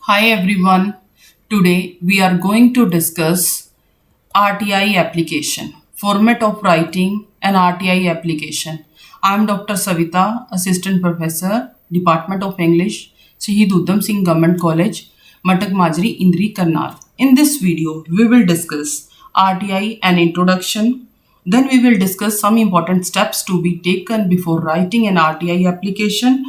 Hi everyone. Today we are going to discuss RTI application, format of writing and RTI application. I am Dr. Savita, Assistant Professor, Department of English, Shaheed Udham Singh Government College, Matak Majri, Indri, Karnal. In this video, we will discuss RTI and introduction. Then we will discuss some important steps to be taken before writing an RTI application.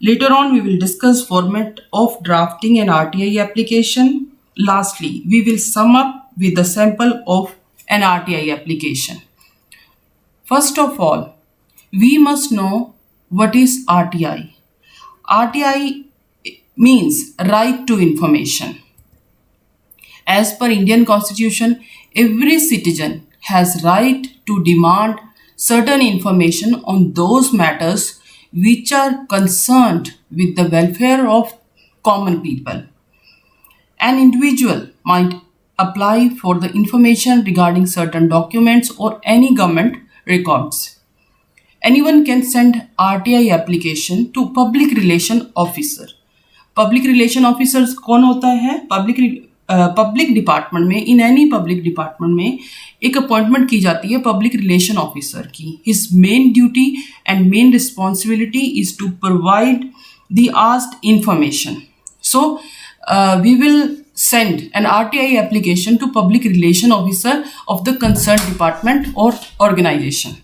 Later on, we will discuss format of drafting an RTI application. Lastly, we will sum up with a sample of an RTI application. First of all, we must know what is RTI. RTI means right to information. As per Indian Constitution, every citizen has right to demand certain information on those matters which are concerned with the welfare of common people. An individual might apply for the information regarding certain documents or any government records. Anyone can send RTI application to public relation officer. Public relation officers कौन होता है? Public department में, in any public department में एक appointment की जाती है public relation officer की. His main duty and main responsibility is to provide the asked information. So we will send an RTI application to public relation officer of the concerned department or organization.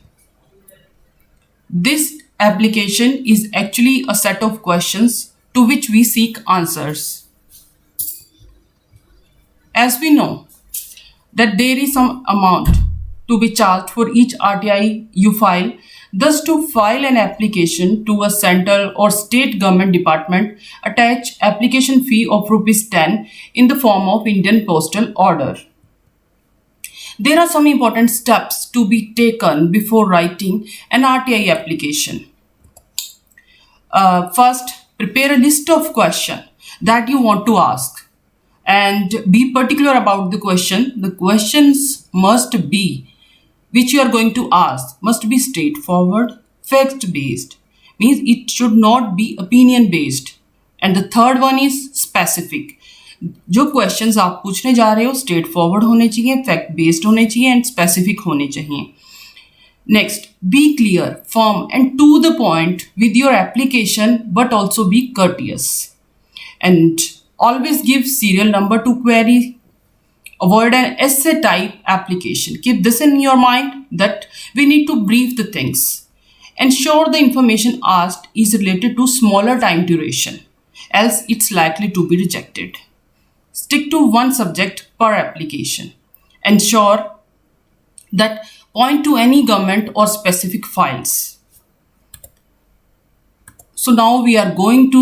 This application is actually a set of questions to which we seek answers. As we know that there is some amount to be charged for each RTI you file, thus to file an application to a central or state government department, attach application fee of ₹10 in the form of Indian Postal Order. There are some important steps to be taken before writing an RTI application. First, prepare a list of questions that you want to ask and be particular about the question. The questions must be, which you are going to ask, must be straightforward, fact based, means it should not be opinion based. And the third one is specific. जो questions आप पूछने जा रहे हो straight forward होने चाहिए, fact based होने चाहिए एंड स्पेसिफिक होने चाहिए. Next, be clear, firm and to the point with your application but also be courteous. And always give serial number to query. Avoid an essay type application. Keep this in your mind that we need to brief the things. Ensure the information asked is related to smaller time duration, else it's likely to be rejected. Stick to one subject per application. Ensure that point to any government or specific files. So now we are going to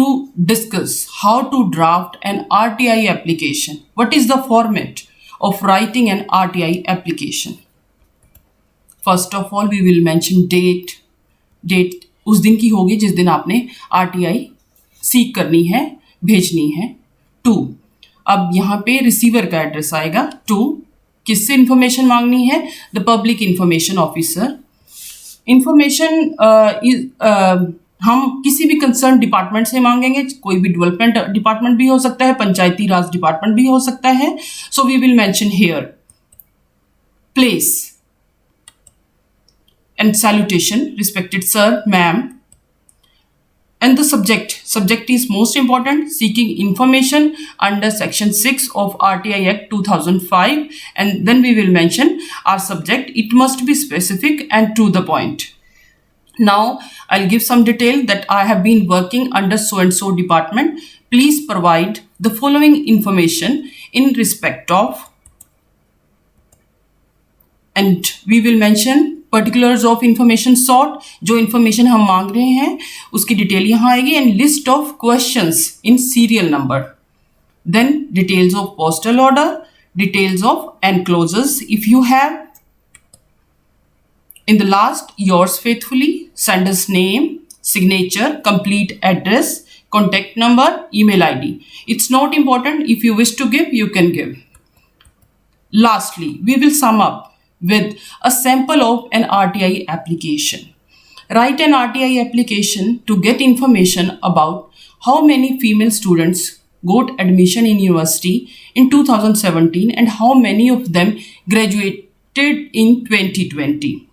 discuss how to draft an RTI application. What is the format of writing an RTI application? First of all, we will mention date. Date उस दिन की होगी जिस दिन आपने RTI seek करनी है, भेजनी है. 2. अब यहाँ पे रिसीवर का एड्रेस आएगा. 2. किससे इंफॉर्मेशन मांगनी है? The public information officer. Information हम किसी भी कंसर्न डिपार्टमेंट से मांगेंगे. कोई भी डेवलपमेंट डिपार्टमेंट भी हो सकता है, पंचायती राज डिपार्टमेंट भी हो सकता है. So we will mention here place and salutation, respected sir, ma'am. And the subject is most important, seeking information under section 6 of RTI Act 2005. And then we will mention our subject. It must be specific and to the point. Now I'll give some detail that I have been working under so and so department. Please provide the following information in respect of, and we will mention particulars of information sought. जो information हम मांग रहे हैं उसकी detail यहाँ आएगी. and list of questions in serial number. Then details of postal order, details of enclosures if you have. In the last, yours faithfully, sender's name, signature, complete address, contact number, email ID. It's not important. If you wish to give, you can give. Lastly, we will sum up with a sample of an RTI application. Write an RTI application to get information about how many female students got admission in university in 2017 and how many of them graduated in 2020?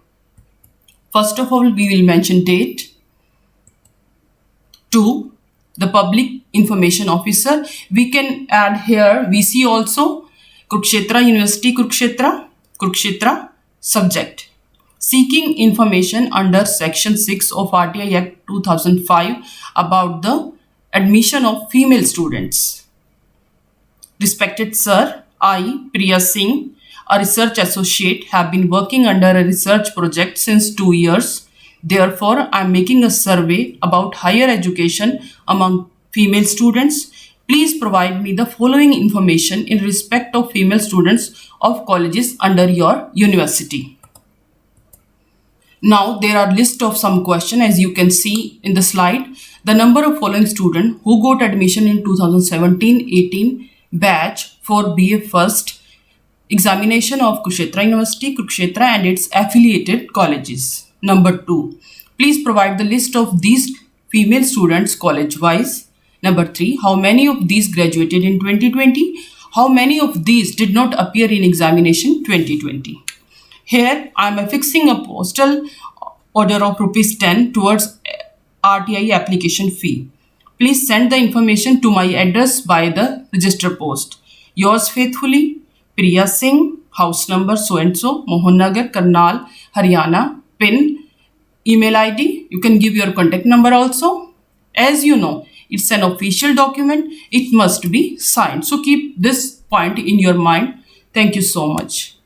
First of all, we will mention date. 2. The public information officer. We can add here VC also. Kurukshetra University, Kurukshetra. Subject. Seeking information under Section 6 of RTI Act 2005 about the admission of female students. Respected Sir, I, Priya Singh, a research associate, have been working under a research project since 2 years. Therefore, I am making a survey about higher education among female students. Please provide me the following information in respect of female students of colleges under your university. Now, there are list of some questions as you can see in the slide. The number of following students who got admission in 2017-18 batch for BA First examination of Kurukshetra University, Kurukshetra and its affiliated colleges. Number 2, please provide the list of these female students college-wise. Number 3, how many of these graduated in 2020? How many of these did not appear in examination 2020? Here, I am affixing a postal order of rupees 10 towards RTI application fee. Please send the information to my address by the register post. Yours faithfully, Priya Singh, house number so and so, Mohan Nagar, Karnal, Haryana, PIN, email ID. You can give your contact number also. As you know, it's an official document. It must be signed. So keep this point in your mind. Thank you so much.